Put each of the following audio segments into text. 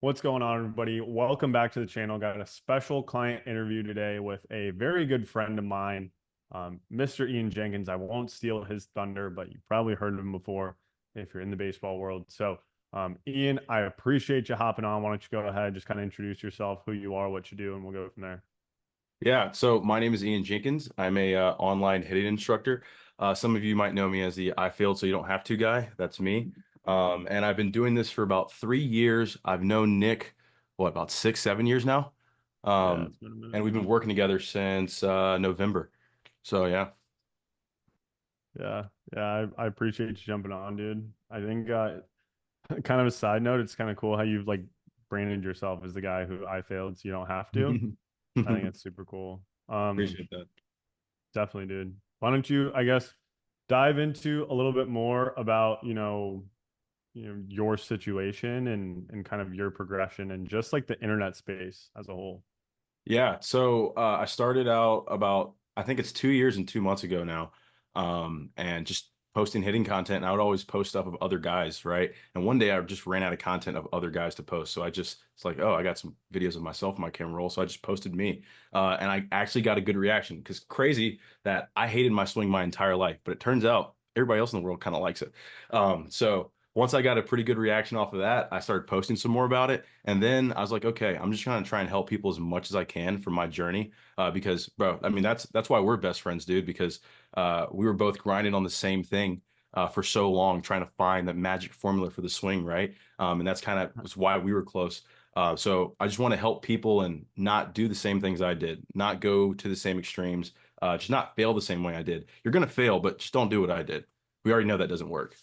What's going on, everybody? Welcome back to the channel. Got a special client interview today with a very good friend of mine, Mr. Ian Jenkins. I won't steal his thunder, but you've probably heard of him before if you're in the baseball world. So, Ian, I appreciate you hopping on. Why don't you go ahead, just kind of introduce yourself, who you are, what you do, and we'll go from there. Yeah, so my name is Ian Jenkins. I'm a online hitting instructor. Some of you might know me as the I failed so you don't have to guy. That's me. And I've been doing this for about 3 years. I've known Nick, what, about 6, 7 years now? Yeah, Um, it's been a and minute. we've been working together since November. So yeah. Yeah, yeah, I appreciate you jumping on, dude. I think, kind of a side note, it's kind of cool how you've like branded yourself as the guy who I failed so you don't have to. I think it's super cool. Appreciate that. Definitely, dude. Why don't you, I guess, dive into a little bit more about, your situation and kind of your progression and just like the internet space as a whole. Yeah, so I started out about I think it's 2 years and 2 months ago now, and just posting hitting content. And I would always post stuff of other guys, right? And one day I just ran out of content of other guys to post, so it's like, oh, I got some videos of myself in my camera roll, so I just posted me, and I actually got a good reaction because crazy that I hated my swing my entire life, but it turns out everybody else in the world kind of likes it. So once I got a pretty good reaction off of that, I started posting some more about it. And then I was like, okay, I'm just trying to try and help people as much as I can for my journey. Because, bro, I mean, that's why we're best friends, dude, because we were both grinding on the same thing for so long, trying to find the magic formula for the swing, right? And that's kind of was why we were close. So I just want to help people and not do the same things I did, not go to the same extremes, just not fail the same way I did. You're gonna fail, but just don't do what I did. We already know that doesn't work.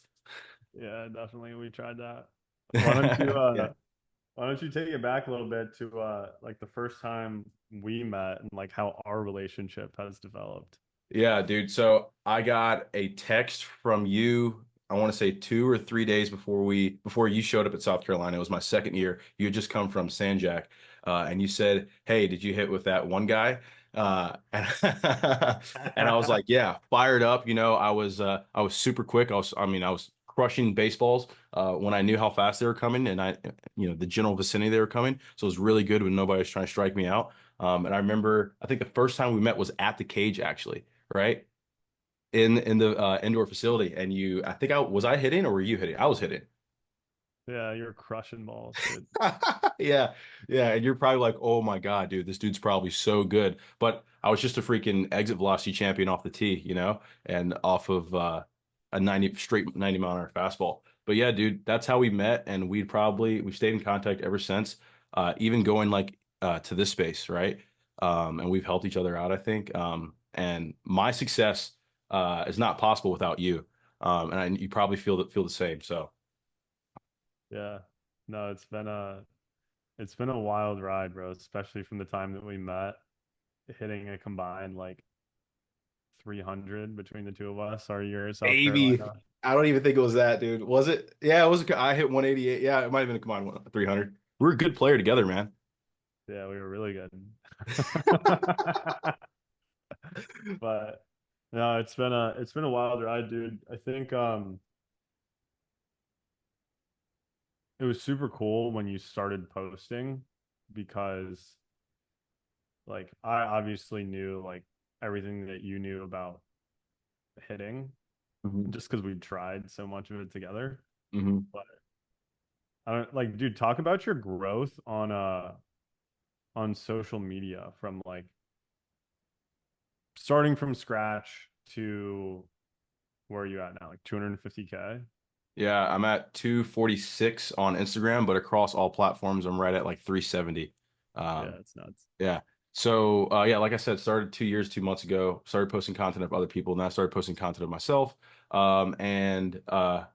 Yeah, definitely. We tried that. Why don't you Yeah. uh why don't you take it back a little bit to like the first time we met and like how our relationship has developed. Yeah, dude. So I got a text from you, I want to say 2 or 3 days before you showed up at South Carolina. It was my second year. You had just come from San Jac, and you said, "Hey, did you hit with that one guy?" And and I was like, "Yeah, fired up." I was super quick. I was crushing baseballs when I knew how fast they were coming, and the general vicinity they were coming. So it was really good when nobody was trying to strike me out. And I remember, I think the first time we met was at the cage, actually, right? In the indoor facility. And I think I hitting or were you hitting? I was hitting. Yeah, you're crushing balls, dude. Yeah. Yeah. And you're probably like, oh my God, dude, this dude's probably so good. But I was just a freaking exit velocity champion off the tee, and off of a 90 straight 90 mile an hour fastball. But yeah, dude, that's how we met. And we've stayed in contact ever since, even going like to this space, right? And we've helped each other out, I think. And my success is not possible without you. You probably feel the same. So Yeah. No, it's been a wild ride, bro, especially from the time that we met, hitting a combined like 300 between the two of us our year at South maybe. Carolina. I don't even think it was that, dude. Was it? Yeah, it was. I hit 188. Yeah, it might have been a combined 300. We were a good player together, man. Yeah, we were really good. But no, it's been a wild ride, dude. I think it was super cool when you started posting because like I obviously knew like everything that you knew about hitting Hmm. just because we tried so much of it together. Hmm. But I don't like, dude, talk about your growth on social media from like starting from scratch to where are you at now? Like 250K? Yeah, I'm at 246 on Instagram, but across all platforms, I'm right at like 370. Yeah, Um, it's nuts. Yeah. So yeah, like I said, started 2 years, 2 months ago. Started posting content of other people. Now I started posting content of myself. And I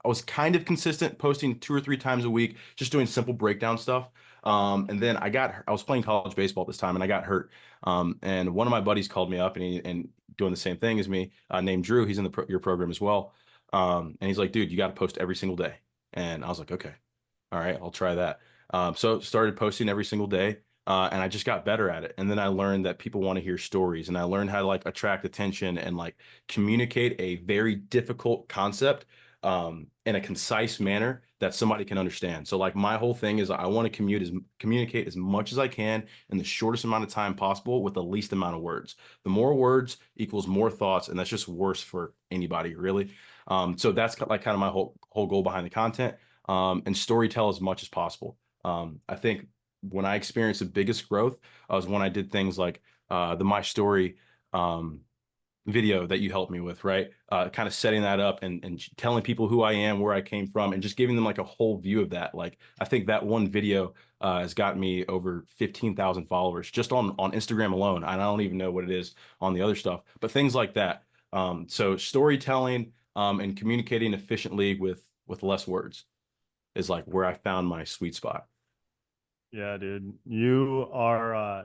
was kind of consistent, posting 2 or 3 times a week, just doing simple breakdown stuff. And then I was playing college baseball this time, and I got hurt. And one of my buddies called me up, and doing the same thing as me, named Drew. He's in your program as well. And he's like, dude, you got to post every single day. And I was like, okay, all right, I'll try that. So started posting every single day, and I just got better at it. And then I learned that people want to hear stories, and I learned how to like attract attention and like communicate a very difficult concept in a concise manner that somebody can understand. So like my whole thing is I want to communicate as much as I can in the shortest amount of time possible with the least amount of words. The more words equals more thoughts, and that's just worse for anybody, really. So that's like kind of my whole goal behind the content, and story tell as much as possible. I think when I experienced the biggest growth was when I did things like the My Story um, video that you helped me with, right? Kind of setting that up and telling people who I am, where I came from, and just giving them like a whole view of that. Like I think that one video has gotten me over 15,000 followers just on Instagram alone. And I don't even know what it is on the other stuff, but things like that. So storytelling and communicating efficiently with less words is like where I found my sweet spot. Yeah, dude. You're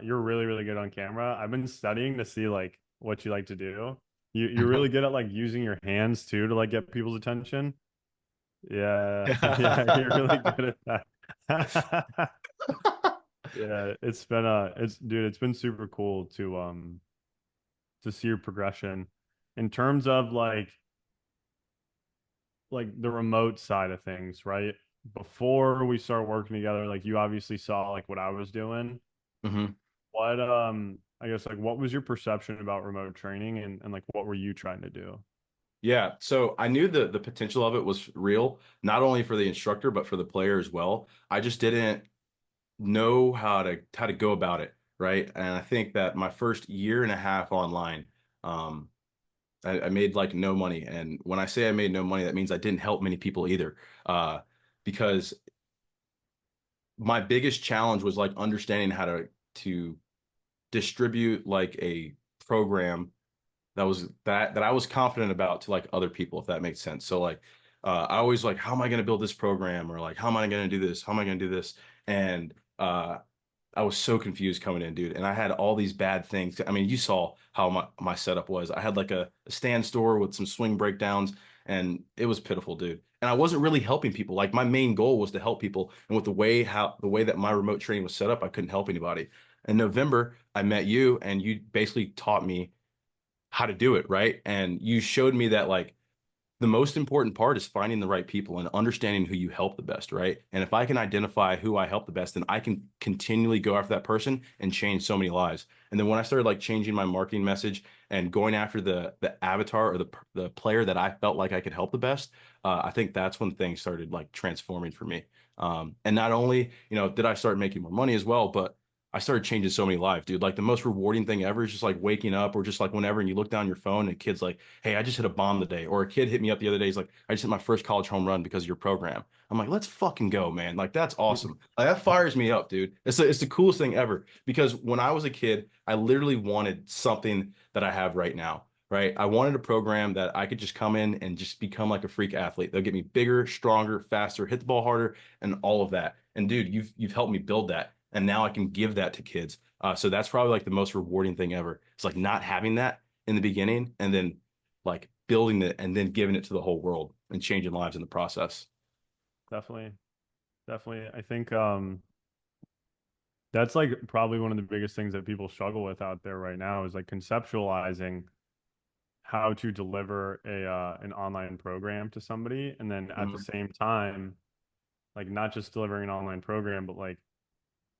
really, really good on camera. I've been studying to see like what you like to do. You're really good at like using your hands too to like get people's attention. Yeah. Yeah, you're really good at that. Yeah, it's been it's dude, it's been super cool to see your progression in terms of like the remote side of things, right? Before we start working together, like you obviously saw like what I was doing. Mhm. What I guess like what was your perception about remote training and like what were you trying to do? Yeah, so I knew the potential of it was real, not only for the instructor but for the player as well. I just didn't know how to go about it, right? And I think that my first year and a half online, um, I made like no money. And when I say I made no money, that means I didn't help many people either, because my biggest challenge was like understanding how to distribute like a program that I was confident about to like other people, if that makes sense. So like I always like, how am I going to build this program, or like how am I going to do this? How am I going to do this? And I was so confused coming in, dude. And I had all these bad things. I mean, you saw how my setup was. I had like a stand store with some swing breakdowns, and it was pitiful, dude. And I wasn't really helping people. Like my main goal was to help people. And with the way that my remote training was set up, I couldn't help anybody. In November, I met you, and you basically taught me how to do it, right? And you showed me that like the most important part is finding the right people and understanding who you help the best, right? And if I can identify who I help the best, then I can continually go after that person and change so many lives. And then when I started like changing my marketing message and going after the avatar or the player that I felt like I could help the best, I think that's when things started like transforming for me. And not only, did I start making more money as well, but I started changing so many lives, dude. Like the most rewarding thing ever is just like waking up or just like whenever and you look down your phone and a kid's like, hey, I just hit a bomb today. Or a kid hit me up the other day. He's like, I just hit my first college home run because of your program. I'm like, let's fucking go, man. Like that's awesome. Like, that fires me up, dude. It's the coolest thing ever. Because when I was a kid, I literally wanted something that I have right now. Right. I wanted a program that I could just come in and just become like a freak athlete. They'll get me bigger, stronger, faster, hit the ball harder, and all of that. And dude, you've helped me build that. And now I can give that to kids. So that's probably like the most rewarding thing ever. It's like not having that in the beginning and then like building it and then giving it to the whole world and changing lives in the process. Definitely. Definitely. I think that's like probably one of the biggest things that people struggle with out there right now is like conceptualizing how to deliver a an online program to somebody and then at the Mhm. same time like not just delivering an online program but like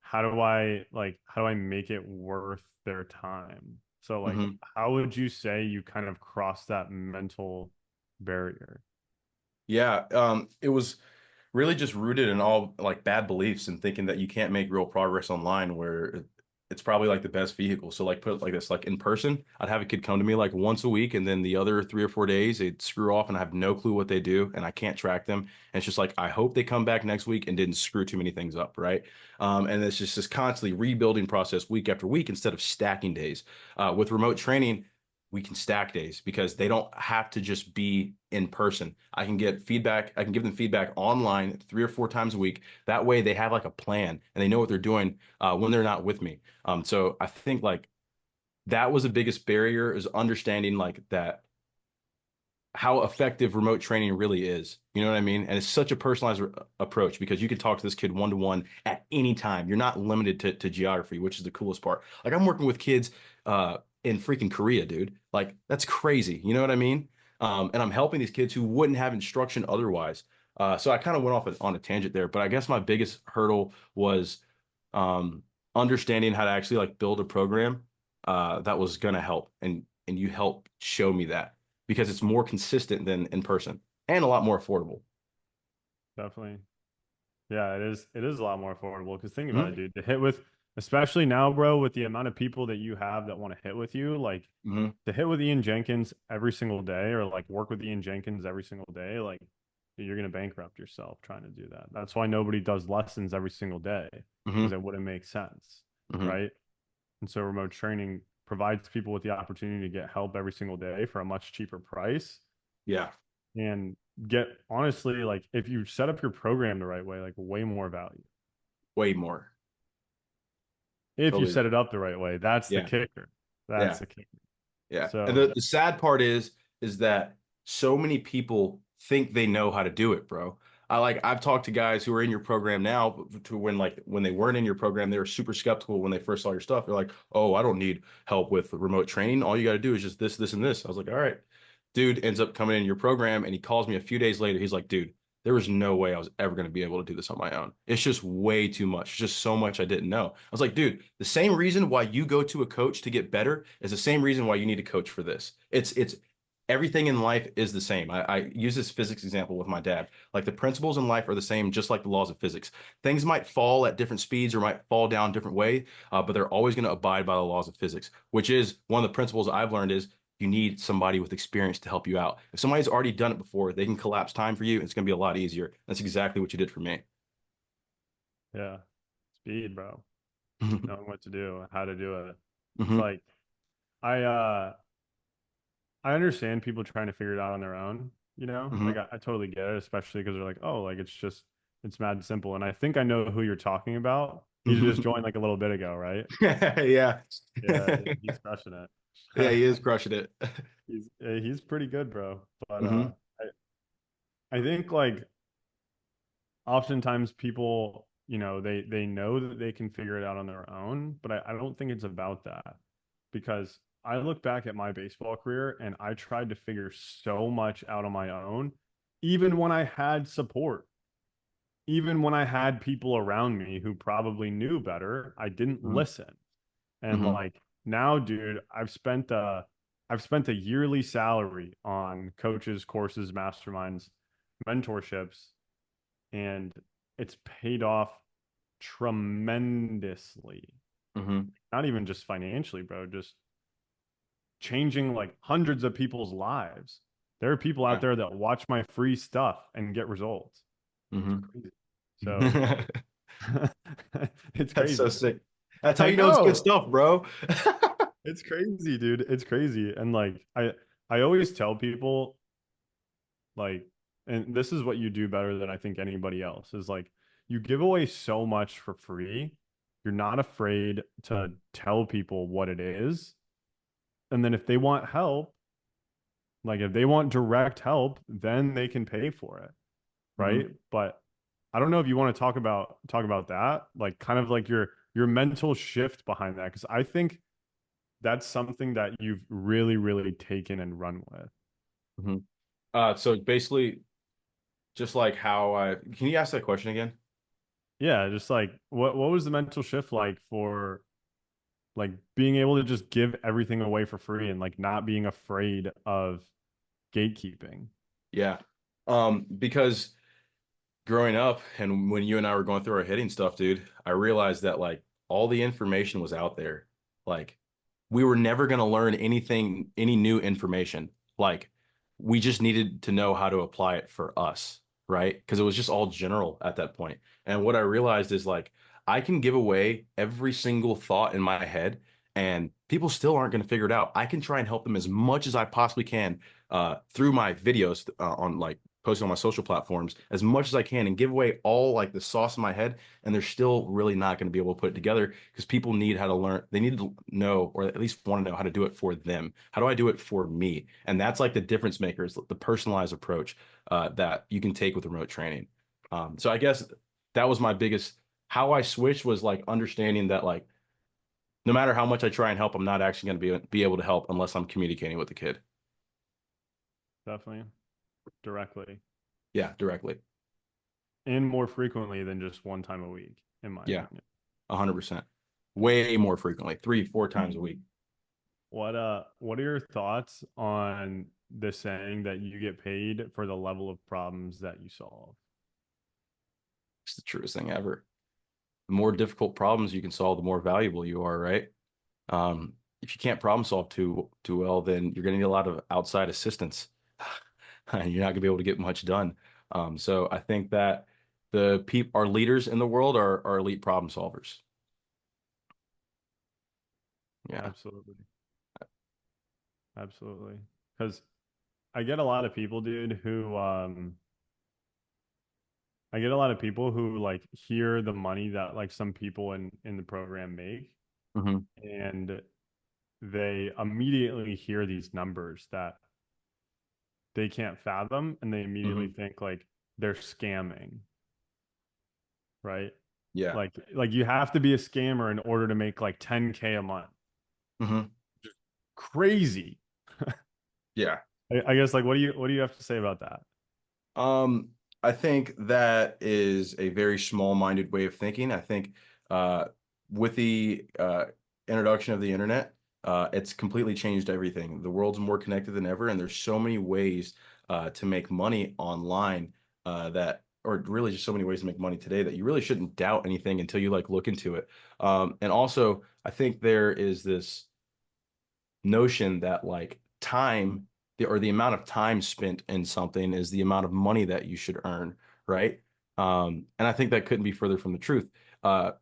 how do I make it worth their time? So like Mhm. how would you say you kind of cross that mental barrier? Yeah, it was really just rooted in all like bad beliefs and thinking that you can't make real progress online where it's probably like the best vehicle. So like put it like this, like in person, I'd have a kid come to me like once a week and then the other 3 or 4 days they'd screw off and I have no clue what they do and I can't track them. And it's just like I hope they come back next week and didn't screw too many things up, right? And it's just this constantly rebuilding process week after week instead of stacking days. With remote training, we can stack days because they don't have to just be in person. I can get feedback. I can give them feedback online 3 or 4 times a week. That way they have like a plan and they know what they're doing when they're not with me. So I think like that was the biggest barrier is understanding like that how effective remote training really is. You know what I mean? And it's such a personalized approach because you can talk to this kid one to one at any time. You're not limited to geography, which is the coolest part. Like I'm working with kids in freaking Korea, dude. Like that's crazy. You know what I mean? And I'm helping these kids who wouldn't have instruction otherwise. So I kind of went off on a tangent there, but I guess my biggest hurdle was um, understanding how to actually like build a program that was going to help, and you help show me that because it's more consistent than in person and a lot more affordable. Definitely. Yeah, it is a lot more affordable because think about it, Hmm. dude. To hit with, especially now, bro, with the amount of people that you have that want to hit with you, like Hmm. to hit with Ian Jenkins every single day or like work with Ian Jenkins every single day, like you're gonna bankrupt yourself trying to do that. That's why nobody does lessons every single day because Hmm. it wouldn't make sense, Hmm. right? And so remote training provides people with the opportunity to get help every single day for a much cheaper price Yeah, and get honestly like if you set up your program the right way, like way more value. way more. If you Totally. set it up the right way, that's the Yeah, kicker. That's yeah. the kicker. Yeah. And So the sad part is that so many people think they know how to do it, bro. I've talked to guys who are in your program now to when they weren't in your program, they were super skeptical when they first saw your stuff. They're like, "Oh, I don't need help with remote training. All you got to do is just this, this, and this." I was like, "All right." Dude ends up coming in your program and he calls me a few days later. He's like, "Dude, there was no way I was ever going to be able to do this on my own. It's just way too much. It's just so much I didn't know." I was like, dude, the same reason why you go to a coach to get better is the same reason why you need a coach for this. It's everything in life is the same. I use this physics example with my dad. Like the principles in life are the same, just like the laws of physics. Things might fall at different speeds or might fall down different way, but they're always going to abide by the laws of physics, which is one of the principles I've learned is you need somebody with experience to help you out. If somebody's already done it before, they can collapse time for you. And it's going to be a lot easier. That's exactly what you did for me. yeah, speed, bro. Hmm. Knowing what to do, how to do it. It's Hmm. like I uh I understand people trying to figure it out on their own, you know? Like I totally get it, especially because they're like, oh, like it's mad simple. And I think I know who you're talking about. He just Hmm. joined like a little bit ago, right? Yeah. Yeah, he's crushing Yeah, it. he is crushing it. He's pretty good, bro. But Hmm. I think like oftentimes people, you know, they know that they can figure it out on their own, but I don't think it's about that because I look back at my baseball career and I tried to figure so much out on my own, even when I had support, even when I had people around me who probably knew better, I didn't Hmm. listen. And Hmm. like now, dude, I've spent a yearly salary on coaches, courses, masterminds, mentorships, and it's paid off tremendously. Hmm. Not even just financially, bro, just changing like hundreds of people's lives. There are people out Yeah. there that watch my free stuff and get results. It's Hmm. crazy. So it's That's so crazy. sick. That's how I you know it's good know. stuff, bro. It's crazy, dude. It's crazy. And like I always tell people like and this is what you do better than I think anybody else is like you give away so much for free. You're not afraid to tell people what it is. And then if they want help, like if they want direct help, then they can pay for it, Hmm. right? But I don't know if you want to talk about that, like kind of like your mental shift behind that because I think that's something that you've really taken and run with. Hmm. So basically, just like how can you ask that question again? Yeah, just like what was the mental shift like for like being able to just give everything away for free and like not being afraid of gatekeeping? Yeah. Because growing up and when you and I were going through our hitting stuff, dude, I realized that like all the information was out there. Like we were never going to learn anything, any new information. Like we just needed to know how to apply it for us, right? Because it was just all general at that point. And what I realized is like I can give away every single thought in my head and people still aren't going to figure it out. I can try and help them as much as I possibly can through my videos on like posting on my social platforms as much as I can and give away all like the sauce in my head. And they're still really not going to be able to put it together because people need how to learn. They need to know, or at least want to know how to do it for them. How do I do it for me? And that's like the difference maker is the personalized approach that you can take with remote training. So I guess that was my biggest, how I switched was like understanding that like, no matter how much I try and help, I'm not actually going to be able to help unless I'm communicating with the kid. Definitely directly. Yeah, directly. and more frequently than just one time a week, in my Yeah, opinion. 100%. Way more frequently, 3, 4 times a week. What are your thoughts on the saying that you get paid for the level of problems that you solve? It's the truest thing ever. The more difficult problems you can solve, the more valuable you are, right? If you can't problem solve too well, then you're going to need a lot of outside assistance, and you're not going to be able to get much done. So I think that our leaders in the world are elite problem solvers. Yeah. Absolutely. Absolutely. Because I get a lot of people, dude, who I get a lot of people who like hear the money that like some people in the program make, Hmm. and they immediately hear these numbers that they can't fathom, and they immediately Hmm. think like they're scamming, right? Yeah. Like you have to be a scammer in order to make like 10K a month. Hmm. Crazy. Yeah. I guess like what do you have to say about that? Um, I think that is a very small-minded way of thinking. I think uh, with the introduction of the internet, it's completely changed everything. The world's more connected than ever, and there's so many ways to make money online or really just so many ways to make money today that you really shouldn't doubt anything until you like look into it. And also, I think there is this notion that like or the amount of time spent in something is the amount of money that you should earn, right? And I think that couldn't be further from the truth. Uh,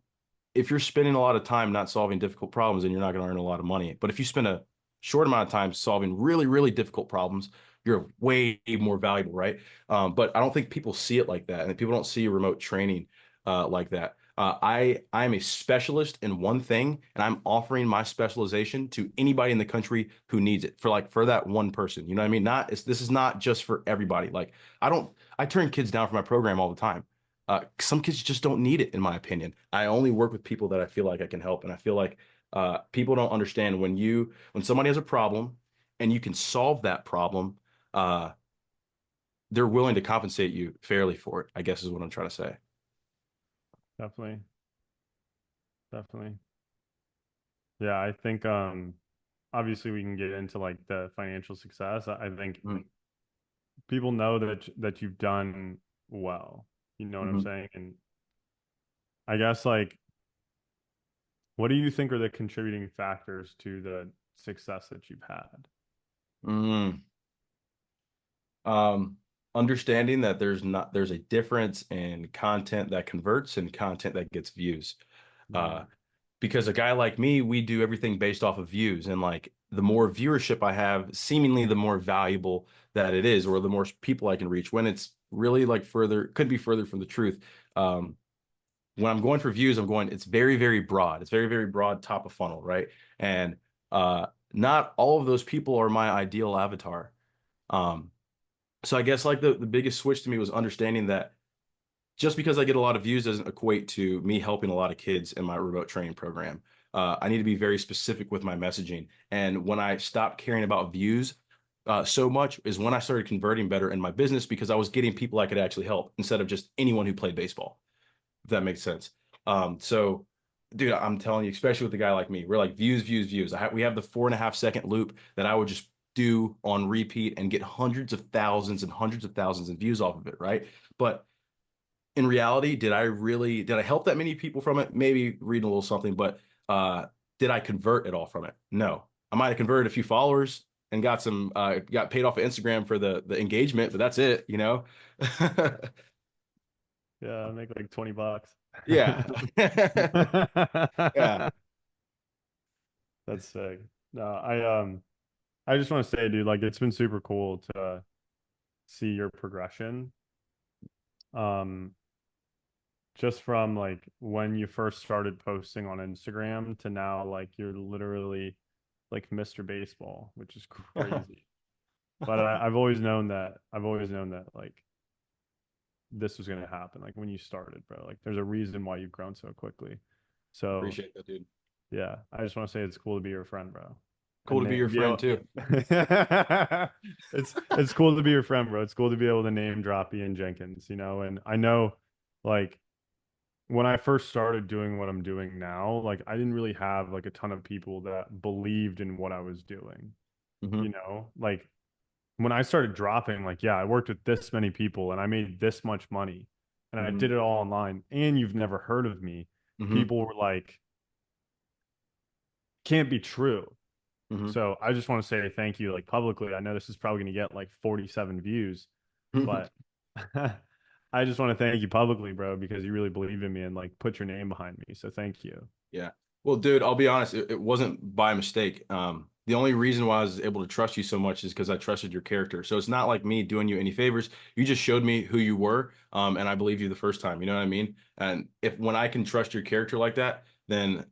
if you're spending a lot of time not solving difficult problems, then you're not going to earn a lot of money. But if you spend a short amount of time solving really, really difficult problems, you're way more valuable, right? But I don't think people see it like that, and people don't see remote training like that. I'm a specialist in one thing, and I'm offering my specialization to anybody in the country who needs it for that one person. You know what I mean? This is not just for everybody. Like I turn kids down for my program all the time. Some kids just don't need it, in my opinion. I only work with people that I feel like I can help, and I feel like people don't understand when somebody has a problem and you can solve that problem, uh, they're willing to compensate you fairly for it, I guess is what I'm trying to say. Definitely. Definitely. Yeah, I think obviously we can get into like the financial success. I think Mm-hmm. people know that you've done well. You know what I'm Mm-hmm. saying? And I guess like what do you think are the contributing factors to the success that you've had? Mm. Um, Understanding that there's a difference in content that converts and content that gets views. Uh, Mm, because a guy like me, we do everything based off of views, and like the more viewership I have, seemingly the more valuable that it is, or the more people I can reach. When it's really like could be further from the truth. Um, when I'm going for views, it's very, very broad. It's very, very broad top of funnel, right? And uh, not all of those people are my ideal avatar. Um, so I guess like the biggest switch to me was understanding that just because I get a lot of views doesn't equate to me helping a lot of kids in my remote training program. I need to be very specific with my messaging. And when I stopped caring about views so much is when I started converting better in my business because I was getting people I could actually help instead of just anyone who played baseball, if that makes sense. So, dude, I'm telling you, especially with a guy like me, we're like views, views, views. We have the 4.5 second loop that I would just do on repeat and get hundreds of thousands and hundreds of thousands of views off of it, right? But in reality, did I help that many people from it? Maybe reading a little something, but did I convert at all from it? No. I might have converted a few followers and got paid off of Instagram for the engagement, but that's it, you know? yeah, I make like $20. Yeah. Yeah. That's sick. No, I just want to say, dude, like it's been super cool to see your progression. Um, just from like when you first started posting on Instagram to now, like you're literally like Mr. Baseball, which is crazy. But I've always known that like this was gonna happen. Like when you started, bro. Like there's a reason why you've grown so quickly. So Appreciate that, dude. yeah, I just want to say it's cool to be your friend, bro. Cool to And be your be friend able, too. it's cool to be your friend, bro. It's cool to be able to name drop Ian Jenkins, you know. And I know like when I first started doing what I'm doing now, like I didn't really have like a ton of people that believed in what I was doing, Hmm. like when I started dropping, like, yeah, I worked with this many people and I made this much money and I Hmm. did it all online and you've never heard of me. Hmm. People were like, can't be true. Hmm. So I just want to say thank you, like publicly. I know this is probably going to get like 47 views, but I just want to thank you publicly, bro, because you really believe in me and like put your name behind me. So thank you. Yeah. Well, dude, I'll be honest, it wasn't by mistake. The only reason why I was able to trust you so much is because I trusted your character. So it's not like me doing you any favors. You just showed me who you were, and I believed you the first time. You know what I mean? And if when I can trust your character like that, then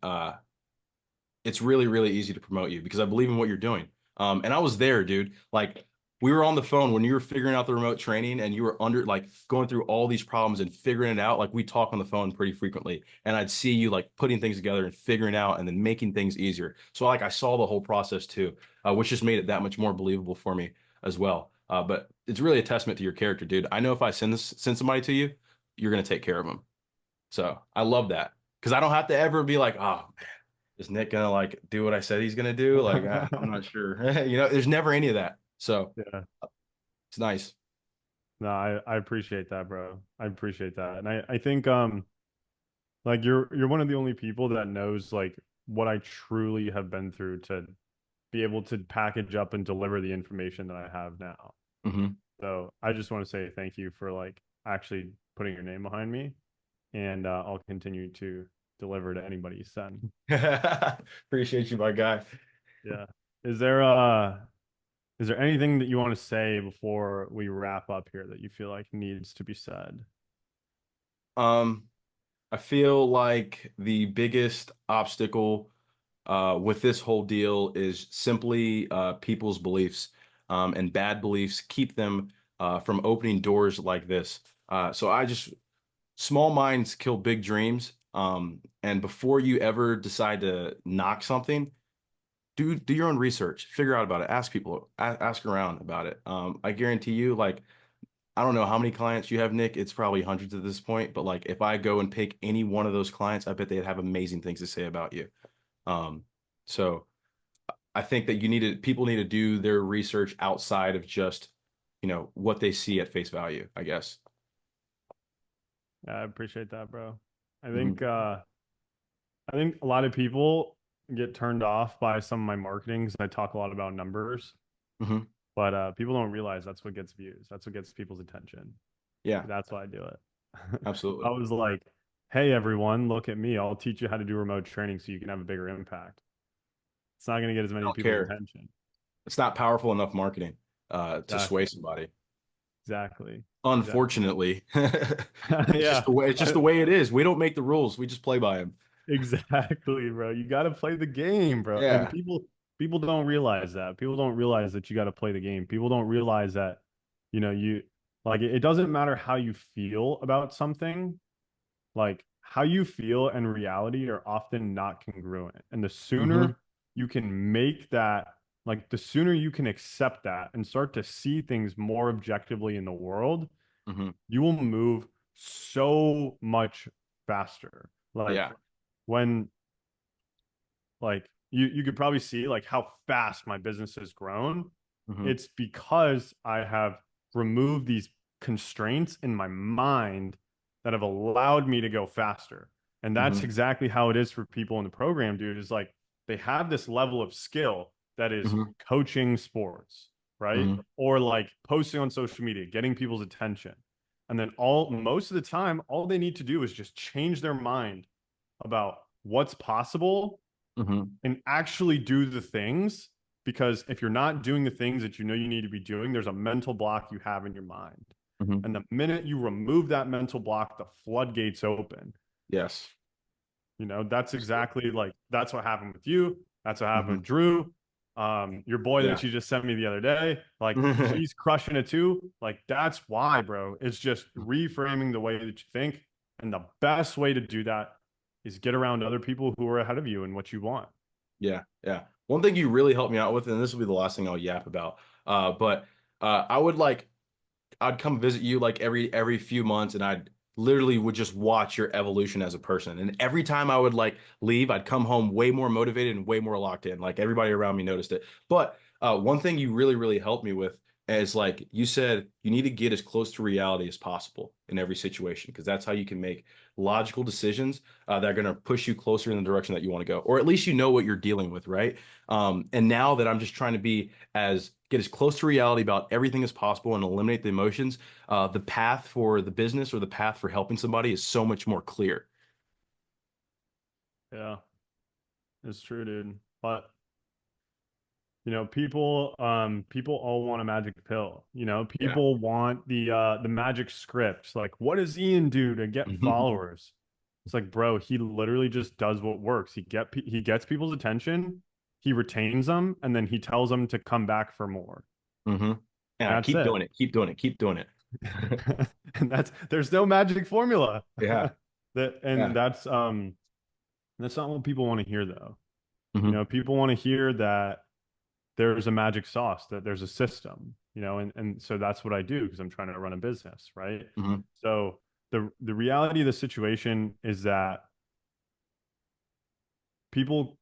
it's really, really easy to promote you because I believe in what you're doing. And I was there, dude. Like we were on the phone when you were figuring out the remote training and you were under like going through all these problems and figuring it out. Like we talk on the phone pretty frequently. And I'd see you like putting things together and figuring out and then making things easier. So like I saw the whole process too, which just made it that much more believable for me as well. But it's really a testament to your character, dude. I know if I send somebody to you, you're gonna take care of them. So I love that. Because I don't have to ever be like, oh, is Nick gonna like do what I said he's gonna do? Like, I'm not sure. There's never any of that. So Yeah. it's nice. No, I appreciate that, bro. I appreciate that. And I think like you're one of the only people that knows like what I truly have been through to be able to package up and deliver the information that I have now. Hmm. So I just want to say thank you for like actually putting your name behind me, and I'll continue to deliver to anybody you send. Appreciate you, my guy. Yeah. Is there uh is there anything that you want to say before we wrap up here that you feel like needs to be said? Um, I feel like the biggest obstacle with this whole deal is simply people's beliefs, and bad beliefs keep them from opening doors like this. So I just small minds kill big dreams. And before you ever decide to knock something, do your own research, figure out about it, ask people, ask around about it. I guarantee you, like, I don't know how many clients you have, Nick. It's probably hundreds at this point, but like if I go and pick any one of those clients, I bet they'd have amazing things to say about you. Um, so I think that people need to do their research outside of just, what they see at face value, I guess. Yeah, I appreciate that, bro. I Hmm. think uh I think a lot of people get turned off by some of my marketing because I talk a lot about numbers, Hmm. but people don't realize that's what gets views. That's what gets people's attention. Yeah, That's why I do it. I absolutely. was like, hey, everyone, look at me. I'll teach you how to do remote training so you can have a bigger impact. It's not going to get as I many don't people's care. attention. It's not powerful enough marketing to sway Exactly. somebody. Exactly. Exactly. Unfortunately, it's just Yeah. the way it's just the way it is. We don't make the rules. We just play by them. Exactly, bro. You got to play the game, bro. And Yeah. people don't realize that. People don't realize that you got to play the game. People don't realize that, you like it doesn't matter how you feel about something. Like how you feel and reality are often not congruent. And the Hmm. sooner you can make that, like the sooner you can accept that and start to see things more objectively in the world, Hmm. you will move so much faster. Like Yeah. when like you could probably see like how fast my business has grown. Hmm. It's because I have removed these constraints in my mind that have allowed me to go faster. And that's Hmm. exactly how it is for people in the program, dude. Is like they have this level of skill that is Hmm. coaching sports, right? Hmm. Or like posting on social media, getting people's attention. And then all most of the time, all they need to do is just change their mind about what's possible Hmm. and actually do the things, because if you're not doing the things that you know you need to be doing, there's a mental block you have in your mind. Hmm. And the minute you remove that mental block, the floodgates open. Yes. That's exactly like that's what happened with you. That's what happened Hmm. with Drew. Your boy that Yeah. you just sent me the other day, like he's crushing it too. Like that's why, bro. It's just reframing the way that you think. And the best way to do that is get around other people who are ahead of you and what you want. Yeah. Yeah. One thing you really helped me out with, and this will be the last thing I'll yap about, but I would like I'd come visit you like every few months, and I'd literally would just watch your evolution as a person. And every time I would like leave, I'd come home way more motivated and way more locked in. Like everybody around me noticed it. But one thing you really, really helped me with is like you said, you need to get as close to reality as possible in every situation, because that's how you can make logical decisions that are going to push you closer in the direction that you want to go, or at least you know what you're dealing with, right? And now that I'm just trying to get as close to reality about everything as possible and eliminate the emotions, the path for the business or the path for helping somebody is so much more clear. Yeah, it's true, dude. But people all want a magic pill. Yeah. People want the magic script. Like, what does Ian do to get Hmm. followers? It's like, bro, he literally just does what works. He gets people's attention, he retains them, and then he tells them to come back for more. Hmm. And Yeah, that's keep it. doing it. Keep doing it. Keep doing it. And there's no magic formula. Yeah. That and Yeah. that's not what people want to hear though. Hmm. People want to hear that there's a magic sauce, that there's a system, and so that's what I do because I'm trying to run a business, right? Hmm. So the reality of the situation is that people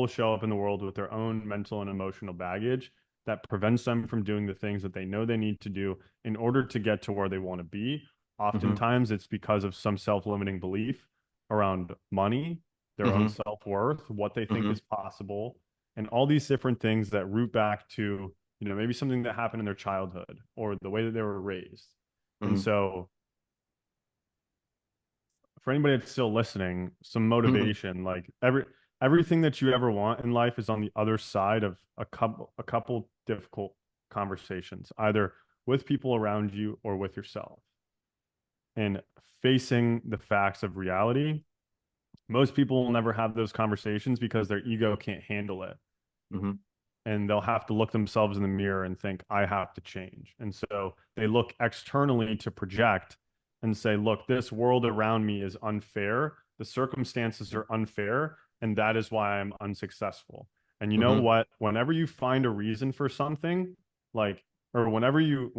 show up in the world with their own mental and emotional baggage that prevents them from doing the things that they know they need to do in order to get to where they want to be. Hmm. Oftentimes it's because of some self-limiting belief around money, their own Hmm. self-worth, what they think Hmm. is possible, and all these different things that root back to, maybe something that happened in their childhood or the way that they were raised. And Hmm. so for anybody that's still listening, some Hmm. motivation, like everything that you ever want in life is on the other side of a couple difficult conversations, either with people around you or with yourself. And facing the facts of reality, most people will never have those conversations because their ego can't handle it. Hmm. And they'll have to look themselves in the mirror and think, I have to change. And so they look externally to project and say, look, this world around me is unfair. The circumstances are unfair. And that is why I'm unsuccessful. And you know Hmm. what? Whenever you find a reason for something, like, or whenever you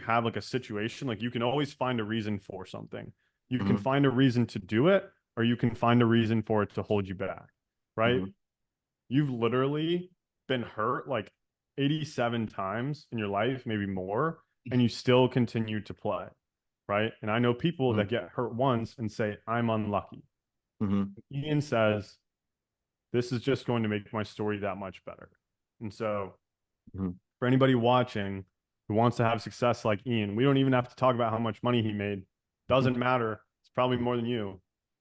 have like a situation, like you can always find a reason for something. You can Hmm. find a reason to do it, or you can find a reason for it to hold you back, right? Hmm. You've literally been hurt like 87 times in your life, maybe more, and you still continue to play, right? And I know people Hmm. that get hurt once and say, I'm unlucky. Hmm. Ian says, this is just going to make my story that much better. And so, for anybody watching who wants to have success like Ian, we don't even have to talk about how much money he made. Doesn't matter. It's probably more than you,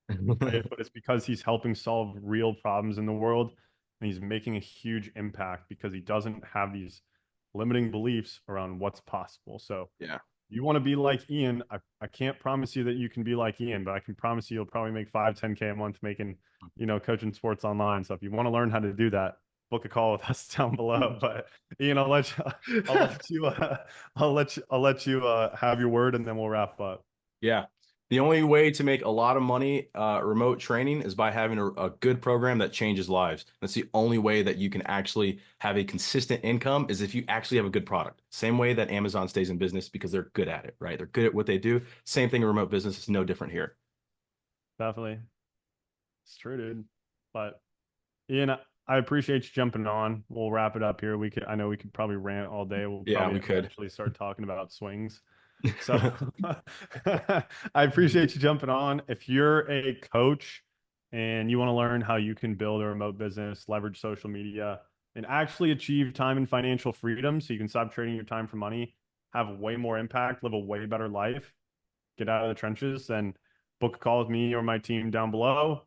right? But it's because he's helping solve real problems in the world and he's making a huge impact because he doesn't have these limiting beliefs around what's possible. So Yeah. you want to be like Ian. I can't promise you that you can be like Ian, but I can promise you you'll probably make 5, 10K a month making, coaching sports online. So if you want to learn how to do that, book a call with us down below. But Ian, I'll let you, have your word and then we'll wrap up. Yeah. The only way to make a lot of money remote training is by having a good program that changes lives. That's the only way that you can actually have a consistent income, is if you actually have a good product. Same way that Amazon stays in business because they're good at it, right? They're good at what they do. Same thing in remote business. It's no different here. Definitely. It's true, dude. But Ian, I appreciate you jumping on. We'll wrap it up here. I know we could probably rant all day. We'll Yeah, probably we could. eventually start talking about swings. So I appreciate you jumping on. If you're a coach and you want to learn how you can build a remote business, leverage social media, and actually achieve time and financial freedom so you can stop trading your time for money, have way more impact, live a way better life, get out of the trenches, then book a call with me or my team down below.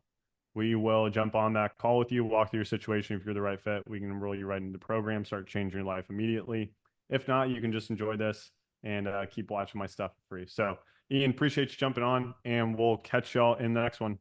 We will jump on that call with you, walk through your situation. If you're the right fit, we can enroll you right into the program, start changing your life immediately. If not, you can just enjoy this and keep watching my stuff for free. So, Ian, appreciate you jumping on, and we'll catch y'all in the next one.